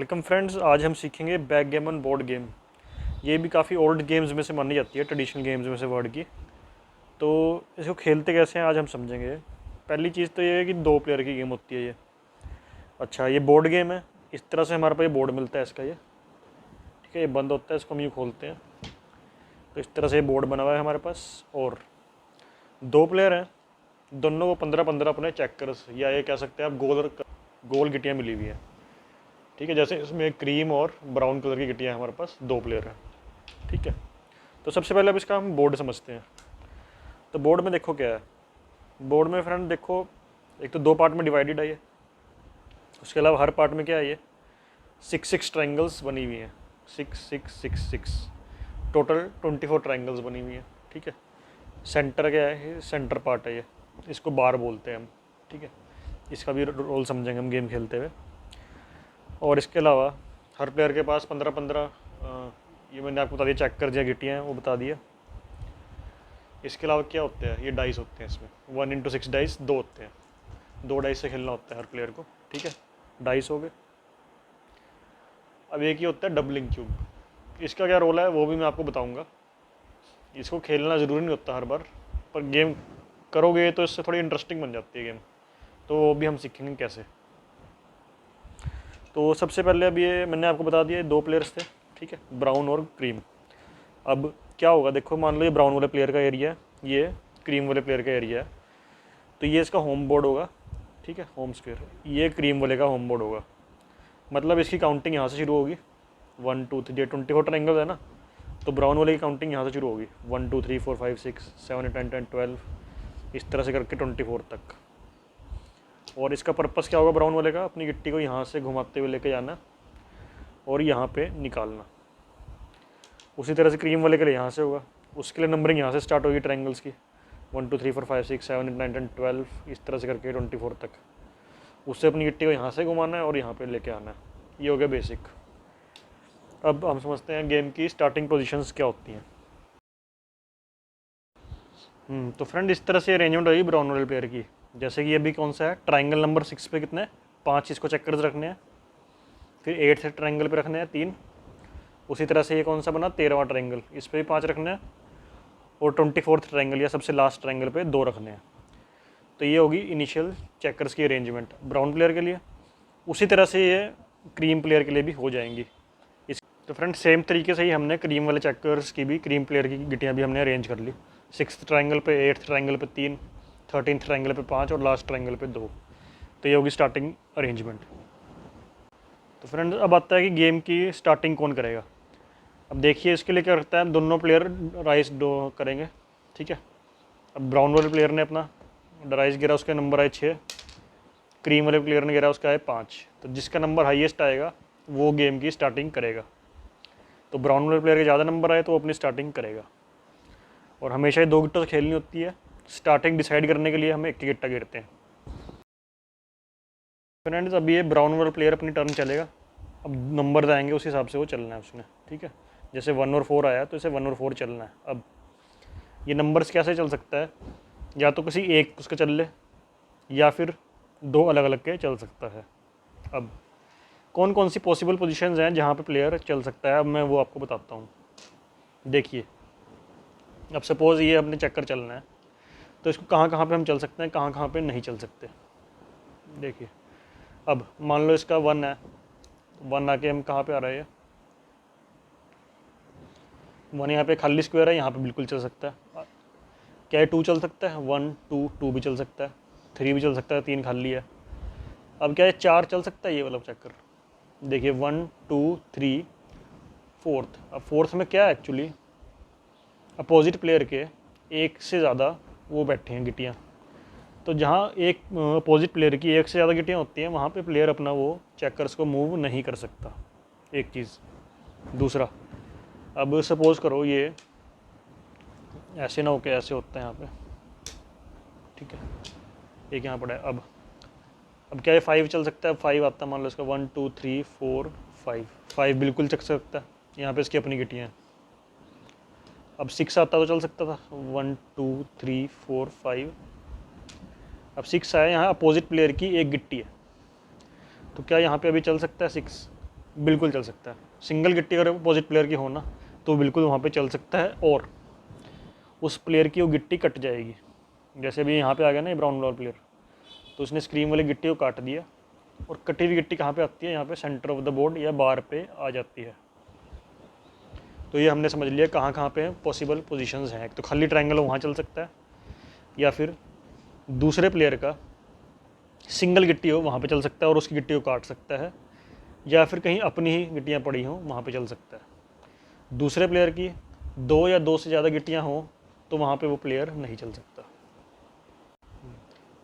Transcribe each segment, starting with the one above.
Welcome friends, आज हम सीखेंगे बैकगैमन बोर्ड गेम। ये भी काफ़ी ओल्ड गेम्स में से मानी जाती है, ट्रेडिशनल गेम्स में से वर्ड की। तो इसको खेलते कैसे हैं आज हम समझेंगे। पहली चीज़ तो ये है कि 2 प्लेयर की गेम होती है ये। अच्छा, ये बोर्ड गेम है। इस तरह से हमारे पास ये बोर्ड मिलता है इसका, ये ठीक है। ये बंद होता है, इसको हम यूँ खोलते हैं तो इस तरह से ये बोर्ड बना हुआ है हमारे पास। और 2 प्लेयर हैं, दोनों को 15-15 अपने चेकर्स या ये कह सकते हैं आप गोल गिटियाँ मिली हुई है, ठीक है। जैसे इसमें क्रीम और ब्राउन कलर की गिट्टियाँ हमारे पास 2 प्लेयर हैं, ठीक है। तो सबसे पहले अब इसका हम बोर्ड समझते हैं। तो बोर्ड में देखो क्या है। बोर्ड में फ्रेंड देखो, एक तो 2 पार्ट में डिवाइडेड है ये। उसके अलावा हर पार्ट में क्या है, ये 6 ट्रायंगल्स बनी हुई हैं। 6 टोटल 24 ट्रायंगल्स बनी हुई हैं, ठीक है। सेंटर क्या है, ये सेंटर पार्ट है, ये इसको बार बोलते हैं हम, ठीक है। इसका भी रोल समझेंगे हम गेम खेलते हुए। और इसके अलावा हर प्लेयर के पास 15-15 ये मैंने आपको बता दिया, चेक कर दिया, गिट्टियाँ हैं वो बता दिया। इसके अलावा क्या होते हैं, ये डाइस होते हैं। इसमें 1 × 6 डाइस 2 होते हैं। 2 डाइस से खेलना होता है हर प्लेयर को, ठीक है। डाइस हो गए। अब एक ही होता है डबलिंग क्यूब। इसका क्या रोल है वो भी मैं आपको बताऊंगा। इसको खेलना ज़रूरी नहीं होता हर बार, पर गेम करोगे तो इससे थोड़ी इंटरेस्टिंग बन जाती है गेम। तो वो भी हम सीखेंगे कैसे। तो सबसे पहले अब ये मैंने आपको बता दिया, 2 प्लेयर्स थे, ठीक है, ब्राउन और क्रीम। अब क्या होगा, देखो मान लो ये ब्राउन वाले प्लेयर का एरिया है, ये क्रीम वाले प्लेयर का एरिया है। तो ये इसका होम बोर्ड होगा, ठीक है, होम स्क्वायर। ये क्रीम वाले का होम बोर्ड होगा। मतलब इसकी काउंटिंग यहाँ से शुरू होगी, 1 2 3, 24 ट्रायंगल है ना, तो ब्राउन वाले की काउंटिंग यहाँ से शुरू होगी, 1 2 3 4 5 6 7 8 9 10 12, इस तरह से करके 24 तक। और इसका पर्पस क्या होगा ब्राउन वाले का, अपनी गिट्टी को यहाँ से घुमाते हुए लेके जाना और यहाँ पे निकालना। उसी तरह से क्रीम वाले के लिए यहाँ से होगा, उसके लिए नंबरिंग यहाँ से स्टार्ट होगी ट्रायंगल्स की, 1 2 3 4 5 6 7 8 9 10 12, इस तरह से करके 24 तक। उससे अपनी गिट्टी को यहाँ से घुमाना है और यहाँ पे लेके आना है। ये हो गया बेसिक। अब हम समझते हैं गेम की स्टार्टिंग पोजीशंस क्या होती हैं। तो फ्रेंड इस तरह से अरेंजमेंट होगी ब्राउन वाले प्लेयर की। जैसे कि ये भी कौन सा है, ट्राइंगल नंबर 6 पे कितने 5 इसको चेकर्स रखने हैं। फिर 8th ट्राइंगल पे रखने हैं 3। उसी तरह से ये कौन सा बना 13वां ट्राइंगल, इस पर भी 5 रखने हैं। और 24th ट्राइंगल या सबसे लास्ट ट्राइंगल पे 2 रखने हैं। तो ये होगी इनिशियल चेकर्स की अरेंजमेंट ब्राउन प्लेयर के लिए। उसी तरह से ये क्रीम प्लेयर के लिए भी हो जाएंगी। इस तो फ्रेंड सेम तरीके से ही हमने क्रीम वाले चेकर्स की भी, क्रीम प्लेयर की गिटियाँ भी हमने अरेंज कर ली। 6th ट्राइंगल पे 8th ट्राइंगल पे 3, 13th ट्राइंगल पे 5 और लास्ट ट्राइंगल पे 2। तो ये होगी स्टार्टिंग अरेंजमेंट। तो फ्रेंड अब आता है कि गेम की स्टार्टिंग कौन करेगा। अब देखिए इसके लिए क्या करता है, दोनों प्लेयर राइस डो करेंगे, ठीक है। अब ब्राउन वाले प्लेयर ने अपना राइस गिरा, उसका नंबर आए 6। क्रीम वाले प्लेयर ने गिरा, उसका आए 5। तो जिसका नंबर हाईएस्ट आएगा वो गेम की स्टार्टिंग करेगा। तो ब्राउन वाले प्लेयर के ज़्यादा नंबर आए तो वो अपनी स्टार्टिंग करेगा। और हमेशा ही 2 गिट्टों से खेलनी होती है। स्टार्टिंग डिसाइड करने के लिए हम एक गिट्टा गिरते हैं। फ्रेंड्स अब ये ब्राउन वाला प्लेयर अपनी टर्न चलेगा। अब नंबर आएंगे उस हिसाब से वो चलना है उसने, ठीक है। जैसे 1 और 4 आया तो इसे 1 और 4 चलना है। अब ये नंबर्स कैसे चल सकता है, या तो किसी एक उसका चल ले या फिर 2 अलग अलग के चल सकता है। अब कौन कौन सी पॉसिबल पोजीशंस हैं जहाँ पे प्लेयर चल सकता है, अब मैं वो आपको बताता हूँ। देखिए अब सपोज़ ये अपने चक्कर चलना है, तो इसको कहाँ कहाँ पे हम चल सकते हैं, कहाँ कहाँ पे नहीं चल सकते। देखिए अब मान लो इसका 1 है, 1 आके हम कहाँ पे आ रहे हैं, 1 यहाँ पे खाली स्क्वायर है, यहाँ पे बिल्कुल चल सकता है। क्या है 2 चल सकता है, 1 2 2 भी चल सकता है, 3 भी चल सकता है, 3 खाली है। अब क्या है 4 चल सकता है, ये वाला चक्कर। देखिए 1 2 3 4th। अब 4th में क्या है एक्चुअली, अपोजिट प्लेयर के एक से ज़्यादा वो बैठे हैं गिटियाँ। तो जहाँ एक अपोजिट प्लेयर की एक से ज़्यादा गिटियाँ होती हैं वहाँ पे प्लेयर अपना वो चेकर्स को मूव नहीं कर सकता, एक चीज़। दूसरा, अब सपोज़ करो ये ऐसे ना हो के ऐसे होता है यहाँ पे, ठीक है, एक यहाँ पड़ा है। अब क्या है 5 चल सकता है, 5 आता है, मान लो इसका 1 2 3 4 5, 5 बिल्कुल चल सकता है, यहाँ पे इसकी अपनी गिटियाँ हैं। अब 6 आता तो चल सकता था, 1 2 3 4 5। अब 6 आया, यहाँ अपोजिट प्लेयर की एक गिट्टी है, तो क्या यहाँ पे अभी चल सकता है 6? बिल्कुल चल सकता है। सिंगल गिट्टी अगर अपोजिट प्लेयर की हो ना तो बिल्कुल वहाँ पे चल सकता है, और उस प्लेयर की वो गिट्टी कट जाएगी। जैसे अभी यहाँ पे आ गया ना ये ब्राउन वाला प्लेयर, तो उसने स्क्रीन वाली गिट्टी को काट दिया, और कटी हुई गिट्टी कहाँ पे आती है, यहाँ पे सेंटर ऑफ द बोर्ड या बार पे आ जाती है। तो ये हमने समझ लिया कहाँ कहाँ पे पॉसिबल पोजीशंस हैं। एक तो खाली ट्रायंगल वहाँ चल सकता है, या फिर दूसरे प्लेयर का सिंगल गिट्टी हो वहाँ पे चल सकता है और उसकी गिट्टी को काट सकता है, या फिर कहीं अपनी ही गिट्टियाँ पड़ी हों वहाँ पे चल सकता है। दूसरे प्लेयर की दो या दो से ज़्यादा गिट्टियाँ हों तो वहाँ पे वो प्लेयर नहीं चल सकता।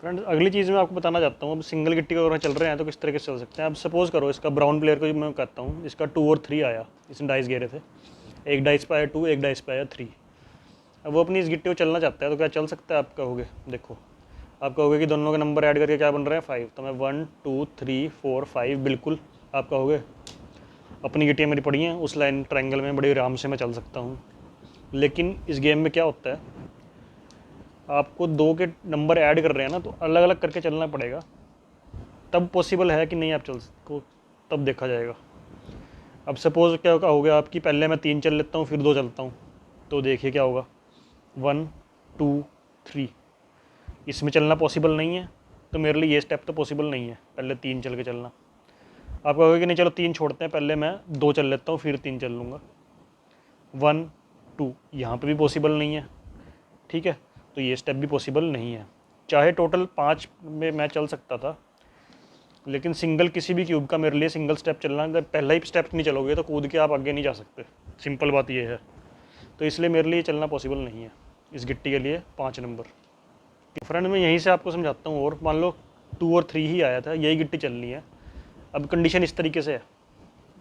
फ्रेंड्स, अगली चीज़ मैं आपको बताना चाहता हूँ, अब सिंगल गिट्टी को अगर चल रहे हैं तो किस तरीके से चल सकते हैं। अब सपोज़ करो इसका ब्राउन प्लेयर को मैं कहता हूँ, इसका 2 और 3 आया, इसने डाइस गिरे थे, एक डाइस पे आया 2, एक डाइस पे आया 3। अब वो अपनी इस गिट्टी को चलना चाहता है तो क्या चल सकता है? आप कहोगे, देखो आप कहोगे कि दोनों के नंबर ऐड करके क्या बन रहे हैं 5, तो मैं 1 2 3 4 5 बिल्कुल आप कहोगे अपनी गिट्टियाँ मेरी पड़ी हैं उस लाइन ट्रायंगल में, बड़ी आराम से मैं चल सकता हूँ। लेकिन इस गेम में क्या होता है, आपको दो के नंबर ऐड कर रहे हैं ना, तो अलग अलग करके चलना पड़ेगा, तब पॉसिबल है कि नहीं आप चल को, तब देखा जाएगा। अब सपोज़ क्या होगा आपकी, पहले मैं 3 चल लेता हूँ फिर 2 चलता हूँ, तो देखिए क्या होगा, 1 2 3, इसमें चलना पॉसिबल नहीं है, तो मेरे लिए ये स्टेप तो पॉसिबल नहीं है पहले 3 चल के चलना। आप कहोगे कि नहीं चलो 3 छोड़ते हैं, पहले मैं 2 चल लेता हूँ फिर 3 चल लूँगा। 1 2 यहाँ पे भी पॉसिबल नहीं है, ठीक है, तो ये स्टेप भी पॉसिबल नहीं है। चाहे टोटल 5 में मैं चल सकता था, लेकिन सिंगल किसी भी क्यूब का मेरे लिए सिंगल स्टेप चलना, अगर पहला ही स्टेप नहीं चलोगे तो कूद के आप आगे नहीं जा सकते, सिंपल बात ये है। तो इसलिए मेरे लिए चलना पॉसिबल नहीं है इस गिट्टी के लिए 5 नंबर। फ्रेंड, मैं यहीं से आपको समझाता हूँ, और मान लो 2 और 3 ही आया था, यही गिट्टी चलनी है। अब कंडीशन इस तरीके से है,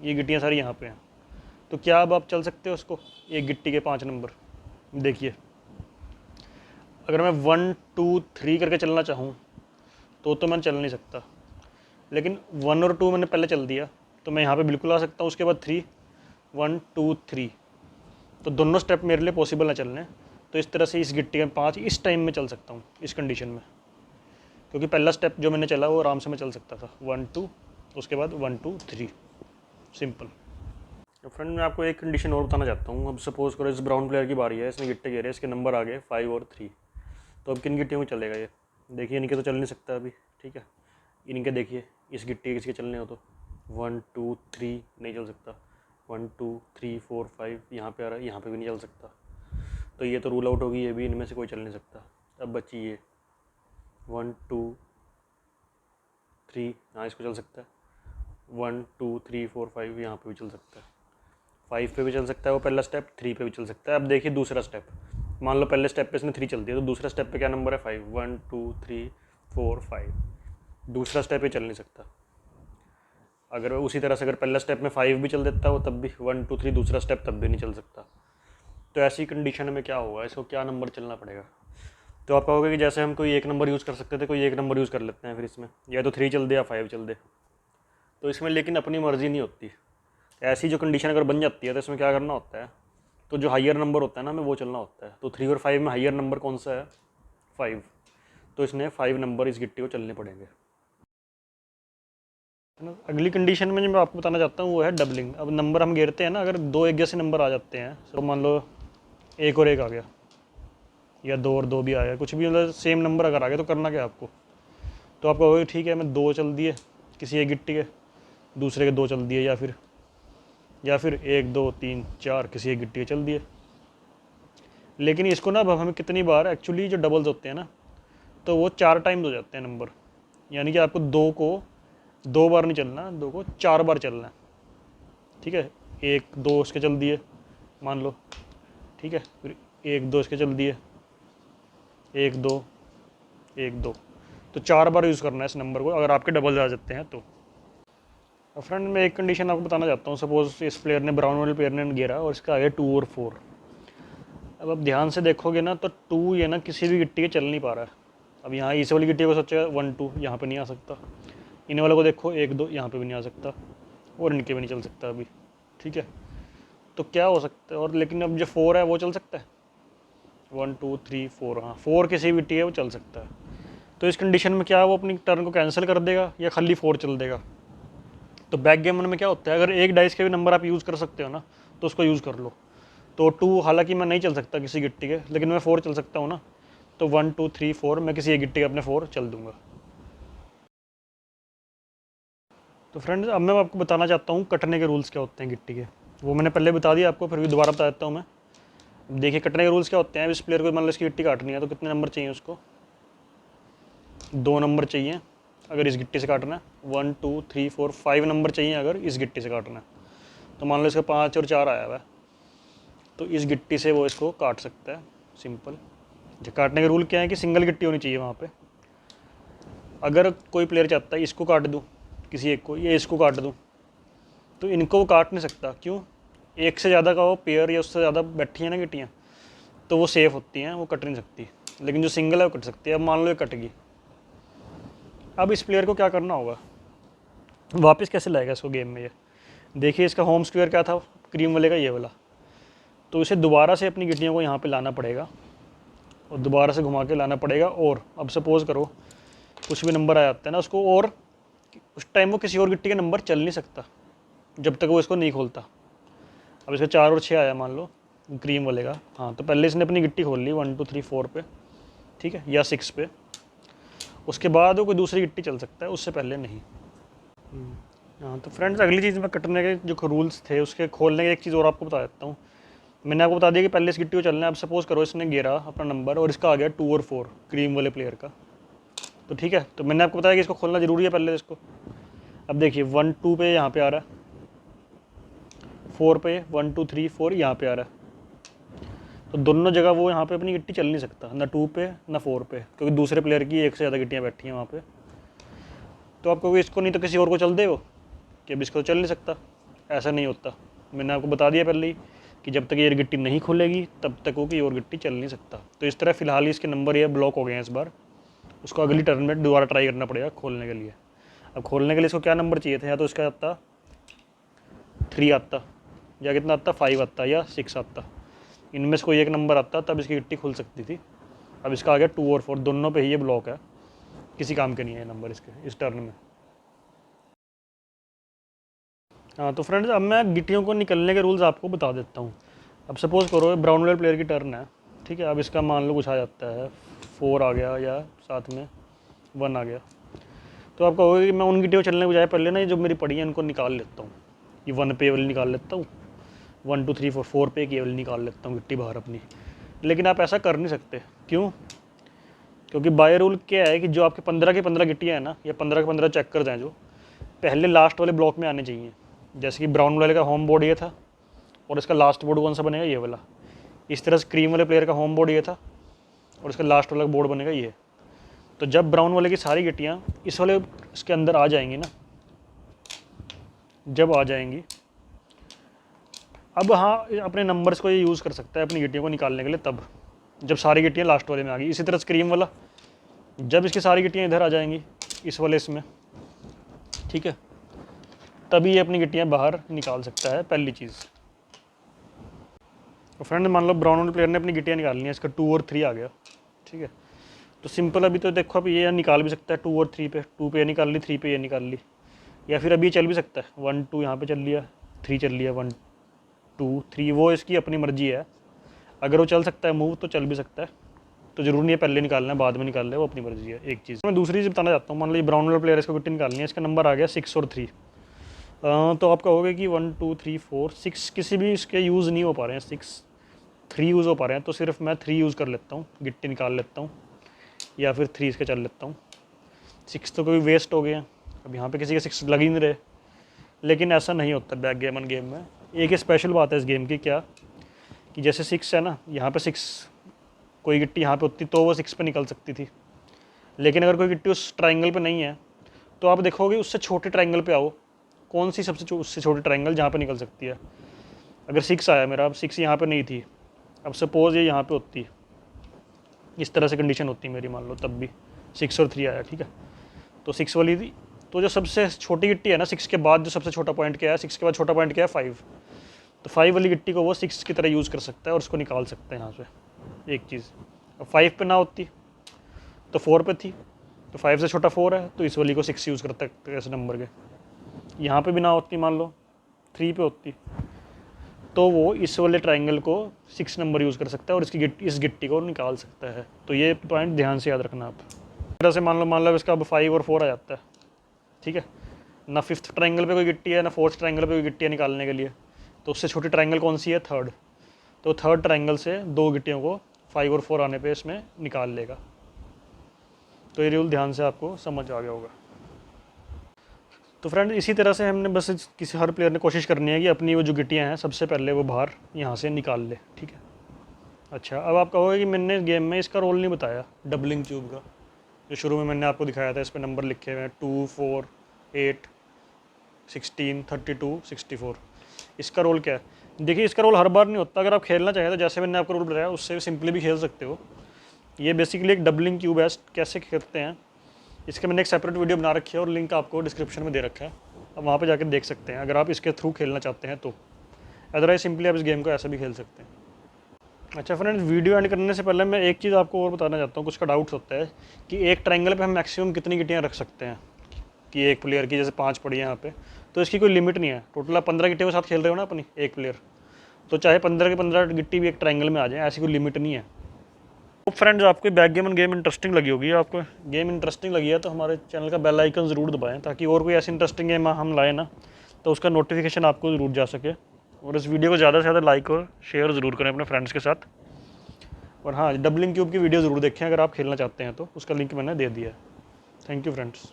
ये गिट्टियाँ सारी यहाँ पे हैं, तो क्या अब आप चल सकते हो उसको, एक गिट्टी के 5 नंबर? देखिए, अगर मैं 1 2 3 करके चलना चाहूँ तो मैं चल नहीं सकता, लेकिन 1 और 2 मैंने पहले चल दिया तो मैं यहाँ पे बिल्कुल आ सकता हूँ। उसके बाद 3 1 2 3, तो दोनों स्टेप मेरे लिए पॉसिबल है चलने। तो इस तरह से इस गिट्टी में 5 इस टाइम में चल सकता हूँ इस कंडीशन में, क्योंकि पहला स्टेप जो मैंने चला वो आराम से मैं चल सकता था, 1 2, उसके बाद 1 2 3, सिंपल। तो फ्रेंड, मैं आपको एक कंडीशन और बताना चाहता हूँ। अब सपोज करो इस ब्राउन प्लेयर की बारी है, इसने गिट्टे गिरे, इसके नंबर आ गए 5 और 3, तो अब किन गिट्टियों में चलेगा ये? देखिए, इनके तो चल नहीं सकता अभी, ठीक है, इनके देखिए, इस गिट्टी के इसके चलने हो तो 1 2 3 नहीं चल सकता, 1 2 3 4 5 यहाँ पे आ रहा है, यहाँ पे भी नहीं चल सकता, तो ये तो रूल आउट होगी, ये भी इनमें से कोई चल नहीं सकता। अब बची ये 1 2 3, हाँ इसको चल सकता है, 1 2 3 4 5 यहाँ पे भी चल सकता है, 5 पे भी चल सकता है वो पहला स्टेप, 3 पे भी चल सकता है। अब देखिए दूसरा स्टेप, मान लो पहले स्टेप पे इसने 3 चल दिया, तो दूसरा स्टेप पे क्या नंबर है 5, 1 2 3 4 5, दूसरा स्टेप ही चल नहीं सकता। अगर उसी तरह से अगर पहला स्टेप में 5 भी चल देता हो तब भी 1 2 3 दूसरा स्टेप तब भी नहीं चल सकता। तो ऐसी कंडीशन में क्या होगा, इसको क्या नंबर चलना पड़ेगा? तो आप कहोगे कि जैसे हम कोई एक नंबर यूज़ कर सकते थे, कोई एक नंबर यूज़ कर लेते हैं फिर इसमें, या तो 3 चल दे या 5 चल दे। तो इसमें लेकिन अपनी मर्ज़ी नहीं होती। ऐसी जो कंडीशन अगर बन जाती है तो इसमें क्या करना होता है, तो जो हाइयर नंबर होता है ना, हमें वो चलना होता है। तो 3 और 5 में हाइयर नंबर कौन सा है? 5, तो इसने 5 नंबर इस गिट्टी को चलने पड़ेंगे, है ना। अगली कंडीशन में जो मैं आपको बताना चाहता हूँ वो है डबलिंग। अब नंबर हम गिरते हैं ना, अगर दो एक जैसे नंबर आ जाते हैं, तो मान लो 1 और 1 आ गया, या 2 और 2 भी आ गया, कुछ भी मतलब सेम नंबर अगर आ गया, तो करना क्या आपको? तो आप कहोगे ठीक है, मैं 2 चल दिए किसी एक गिट्टी के, दूसरे के 2 चल दिए, या फिर 1 2 3 4 किसी एक गिट्टी के चल दिए। लेकिन इसको ना अब हमें कितनी बार एक्चुअली जो डबल्स होते हैं ना, तो वो 4 टाइम्स हो जाते हैं नंबर, यानी कि आपको 2 को 2 बार नहीं चलना, 2 को 4 बार चलना है, ठीक है। 1 2 इसके चल दिए मान लो, ठीक है, फिर 1 2 इसके चल दिए, 1 2 1 2, तो 4 बार यूज़ करना है इस नंबर को अगर आपके डबल आ जाते हैं तो। अब फ्रेंड, मैं एक कंडीशन आपको बताना चाहता हूँ। सपोज इस प्लेयर ने, ब्राउन वाले प्लेयर ने गिरा और इसका आ गया 2 और 4। अब आप ध्यान से देखोगे ना, तो 2 ये ना किसी भी गिट्टी के चल नहीं पा रहा है। अब यहाँ इस वाली गिट्टी को सोचेगा 1 2 यहाँ पे नहीं आ सकता, इन वालों को देखो 1 2 यहाँ पे भी नहीं आ सकता, और इनके भी नहीं चल सकता अभी, ठीक है। तो क्या हो सकता है, और लेकिन अब जो 4 है वो चल सकता है, 1 2 3 4, हाँ 4 किसी भी गिट्टी है वो चल सकता है। तो इस कंडीशन में क्या वो अपनी टर्न को कैंसिल कर देगा या खाली 4 चल देगा? तो बैकगेमन में क्या होता है, अगर एक डाइस के भी नंबर आप यूज़ कर सकते हो ना तो उसको यूज़ कर लो। तो 2 हालांकि मैं नहीं चल सकता किसी गिट्टी के, लेकिन मैं 4 चल सकता हूँ ना, तो 1 2 3 4 मैं किसी एक गिट्टी के अपने 4 चल दूंगा। तो फ्रेंड्स अब मैं आपको बताना चाहता हूँ कटने के रूल्स क्या होते हैं गिट्टी के। वो मैंने पहले बता दिया आपको, फिर भी दोबारा बता देता हूँ मैं। देखिए कटने के रूल्स क्या होते हैं। इस प्लेयर को मान लो इसकी गिट्टी काटनी है तो कितने नंबर चाहिए उसको, 2 नंबर चाहिए अगर इस गिट्टी से काटना है। 1 2 3 4 5 नंबर चाहिए अगर इस गिट्टी से काटना है। तो मान लो इसका 5 और 4 आया हुआ है, तो इस गिट्टी से वो इसको काट सकता है, सिंपल। जो काटने के रूल क्या है कि सिंगल गिट्टी होनी चाहिए वहाँ पे। अगर कोई प्लेयर चाहता है इसको काट दूँ किसी एक को, या इसको काट दूँ, तो इनको वो काट नहीं सकता। क्यों? एक से ज़्यादा का वो पेयर या उससे ज़्यादा बैठी हैं ना गिट्टियाँ, तो वो सेफ होती हैं, वो कट नहीं सकती। लेकिन जो सिंगल है वो कट सकती है। अब मान लो ये कट गई, अब इस प्लेयर को क्या करना होगा, वापस कैसे लाएगा इसको गेम में। ये देखिए इसका होम स्क्वायर क्या था क्रीम वाले का, ये वाला। तो इसे दोबारा से अपनी गिट्टियों को यहाँ पे लाना पड़ेगा और दोबारा से घुमा के लाना पड़ेगा। और अब सपोज़ करो कुछ भी नंबर आ जाता है ना उसको, और उस टाइम वो किसी और गिट्टी के नंबर चल नहीं सकता जब तक वो इसको नहीं खोलता। अब इसका 4 और 6 आया मान लो क्रीम वाले का, हाँ, तो पहले इसने अपनी गिट्टी खोल ली 1 2 3 4 पे, ठीक है, या 6 पे। उसके बाद वो कोई दूसरी गिट्टी चल सकता है, उससे पहले नहीं। हाँ तो फ्रेंड्स अगली चीज़ मैं कटने के जो रूल्स थे उसके खोलने के एक चीज़ और आपको बता देता हूँ। मैंने आपको बता दिया कि पहले इस गिट्टी को चलना है। अब सपोज़ करो इसने गिरा अपना नंबर और इसका आ गया 2 और 4 क्रीम वाले प्लेयर का, तो ठीक है, तो मैंने आपको बताया कि इसको खोलना ज़रूरी है पहले इसको। अब देखिए 1 2 पे यहाँ पे आ रहा है, 4 पे 1 2 3 4 यहाँ पे आ रहा है, तो दोनों जगह वो यहाँ पे अपनी गिट्टी चल नहीं सकता, ना 2 पे ना 4 पे, क्योंकि दूसरे प्लेयर की एक से ज़्यादा गिट्टियाँ बैठी हैं वहाँ पे। तो आप कहोगे इसको नहीं तो किसी और को चल दे वो, कि अब इसको चल नहीं सकता। ऐसा नहीं होता, मैंने आपको बता दिया पहले ही कि जब तक ये गिट्टी नहीं खुलेगी तब तक वो की और गिट्टी चल नहीं सकता। तो इस तरह फ़िलहाल ही इसके नंबर ये ब्लॉक हो गए हैं इस बार। उसको अगली टर्न में दोबारा ट्राई करना पड़ेगा खोलने के लिए। अब खोलने के लिए इसको क्या नंबर चाहिए था, या तो इसका आता 3 आता, या कितना आता 5 आता, या 6 आता। इनमें से कोई एक नंबर आता तब इसकी गिट्टी खुल सकती थी। अब इसका आ गया 2 और 4, दोनों पे ही ये ब्लॉक है, किसी काम के नहीं है ये नंबर इसके इस टर्न में। हाँ तो फ्रेंड्स अब मैं गिट्टियों को निकलने के रूल्स आपको बता देता हूँ। अब सपोज़ करो ब्राउन वाले प्लेयर की टर्न है, ठीक है। अब इसका मान लो कुछ आ जाता है 4 आ गया या साथ में 1 आ गया, तो आप कहोगे कि मैं उन गिट्टियों को चलने के बजाय पहले ना ये जो मेरी पड़ी है इनको निकाल लेता हूँ। ये 1 पे वाली निकाल लेता हूँ, 1 2 3 4 4 पे की वाली निकाल लेता हूँ गिट्टी बाहर अपनी। लेकिन आप ऐसा कर नहीं सकते। क्यों? क्योंकि बाय रूल क्या है कि जो आपके 15 की 15 गिट्टियाँ हैं ना, या 15 के 15 चेकर्स हैं, जो पहले लास्ट वाले ब्लॉक में आने चाहिए। जैसे कि ब्राउन वाले का होम बोर्ड ये था और इसका लास्ट बोर्ड कौन सा बनेगा, ये वाला। इस तरह से क्रीम वाले प्लेयर का होम बोर्ड ये था और इसका लास्ट वाला बोर्ड बनेगा ये। तो जब ब्राउन वाले की सारी गिट्टियाँ इस वाले इसके अंदर आ जाएंगी ना, जब आ जाएंगी, अब हाँ अपने नंबर्स को ये यूज़ कर सकता है अपनी गिट्टियों को निकालने के लिए, तब जब सारी गिट्टियाँ लास्ट वाले में आ गई। इसी तरह से क्रीम वाला जब इसकी सारी गिट्टियाँ इधर आ जाएंगी इस वाले इसमें, ठीक है, तभी ये अपनी गिट्टियाँ बाहर निकाल सकता है, पहली चीज़। तो फ्रेंड मान लो ब्राउन वाले प्लेयर ने अपनी गिट्टियाँ निकालनी है, इसका 2 और 3 आ गया, ठीक है। तो सिंपल अभी तो देखो अब ये निकाल भी सकता है 2 और 3 पे, 2 पे ये निकाल ली, 3 पे ये निकाल ली, या फिर अभी चल भी सकता है 1 2 यहाँ पे चल लिया, 3 चल लिया, 1 2 3, वो इसकी अपनी मर्जी है। अगर वो चल सकता है मूव तो चल भी सकता है, तो जरूरी नहीं है पहले निकालना है बाद में निकाल ले, वो अपनी मर्जी है। एक चीज़ मैं दूसरी चीज़ बताना चाहता हूँ। मान लो ये ब्राउन वाला प्लेयर इसको गिट्टी निकालनी है, इसका नंबर आ गया 6 और 3। तो आप कहोगे कि 1 2 3 4 6 किसी भी इसके यूज़ नहीं हो पा रहे हैं, 6 3 यूज़ हो पा रहे हैं, तो सिर्फ मैं 3 यूज़ कर लेता हूँ, गिट्टी निकाल लेता हूँ, या फिर 3 इसके चल लेता हूँ। 6 तो कोई वेस्ट हो गए हैं, अब यहाँ पे किसी के 6 लग ही नहीं रहे। लेकिन ऐसा नहीं होता बैकगेमन गेम में। एक स्पेशल बात है इस गेम की, क्या कि जैसे 6 है ना, यहाँ पे 6 कोई गिट्टी यहाँ पे होती तो वो 6 पे निकल सकती थी। लेकिन अगर कोई गिट्टी उस ट्राइंगल पे नहीं है तो आप देखोगे उससे छोटे ट्राइंगल पे आओ, कौन सी सबसे उससे छोटी ट्राइंगल जहाँ पे निकल सकती है। अगर 6 आया मेरा, अब 6 यहाँ पे नहीं थी, अब सपोज़ ये यहाँ पे होती, इस तरह से कंडीशन होती मेरी मान लो, तब भी 6 और 3 आया, ठीक है। तो 6 वाली थी, तो जो सबसे छोटी गिट्टी है ना 6 के बाद, जो सबसे छोटा पॉइंट क्या है, 6 के बाद छोटा पॉइंट क्या है 5, तो 5 वाली गिट्टी को वो 6 की तरह यूज़ कर सकता है और उसको निकाल सकता है यहाँ से। एक चीज़, अब 5 पे ना होती तो 4 पे थी, तो 5 से छोटा 4 है, तो इस वाली को 6 यूज़ करता है ऐसे नंबर के। यहाँ पे भी ना होती, मान लो 3 पे होती, तो वो इस वाले ट्राइंगल को 6 नंबर यूज़ कर सकता है और इस गिट्टी को निकाल सकता है। तो ये पॉइंट ध्यान से याद रखना आप। इस तरह से मान लो इसका अब 5 और 4 आ जाता है, ठीक है। ना 5th ट्राइंगल पे कोई गिट्टी है, ना 4th ट्राइंगल पे कोई गिट्टी है निकालने के लिए, तो उससे छोटी ट्राइंगल कौन सी है? 3rd। तो 3rd ट्राइंगल से 2 गिट्टियों को 5 और 4 आने पे इसमें निकाल लेगा। तो ये रूल ध्यान से आपको समझ आ गया होगा। तो फ्रेंड इसी तरह से हमने बस किसी हर प्लेयर ने कोशिश करनी है कि अपनी वो जो गिट्टियाँ हैं सबसे पहले वो बाहर यहाँ से निकाल ले, ठीक है। अच्छा, अब आप कहोगे कि मैंने गेम में इसका रोल नहीं बताया डबलिंग क्यूब का, जो शुरू में मैंने आपको दिखाया था। इस पर नंबर लिखे हुए हैं 2, 4, 8, 16, 32, 64। इसका रोल क्या है? देखिए, इसका रोल हर बार नहीं होता। अगर आप खेलना चाहें तो जैसे मैंने आपको रोल बताया उससे सिंपली भी खेल सकते हो। ये बेसिकली एक डबलिंग क्यूब है, कैसे खेलते हैं इसके मैंने एक सेपरेट वीडियो बना रखी है और लिंक आपको डिस्क्रिप्शन में दे रखा है, अब वहाँ पे जाकर देख सकते हैं अगर आप इसके थ्रू खेलना चाहते हैं तो। अदरवाइज सिंपली आप इस गेम को ऐसे भी खेल सकते हैं। अच्छा फ्रेंड्स, वीडियो एंड करने से पहले मैं एक चीज़ आपको और बताना चाहता हूँ। कुछ का डाउट्स होता है कि एक ट्रायंगल पे हम मैक्सिमम कितनी गिट्टियाँ रख सकते हैं, कि एक प्लेयर की जैसे 5 पड़ी है यहाँ पे, तो इसकी कोई लिमिट नहीं है। टोटल आप 15 गिट्टियों के साथ खेल रहे हो ना अपनी एक प्लेयर, तो चाहे 15 के 15 गिट्टी भी एक ट्रायंगल में आ जाए, ऐसी कोई लिमिट नहीं है। तो फ्रेंड्स, आपको बैकगेमन गेम इंटरेस्टिंग लगी होगी, आपको गेम इंटरेस्टिंग लगी है तो हमारे चैनल का बेल आइकन ज़रूर दबाएं, ताकि और कोई ऐसी इंटरेस्टिंग गेम हम लाएँ ना तो उसका नोटिफिकेशन आपको ज़रूर जा सके। और इस वीडियो को ज़्यादा से ज़्यादा लाइक और शेयर ज़रूर करें अपने फ्रेंड्स के साथ। और हाँ, डबलिंग क्यूब की वीडियो ज़रूर देखें अगर आप खेलना चाहते हैं तो, उसका लिंक मैंने दे दिया है। Thank you friends.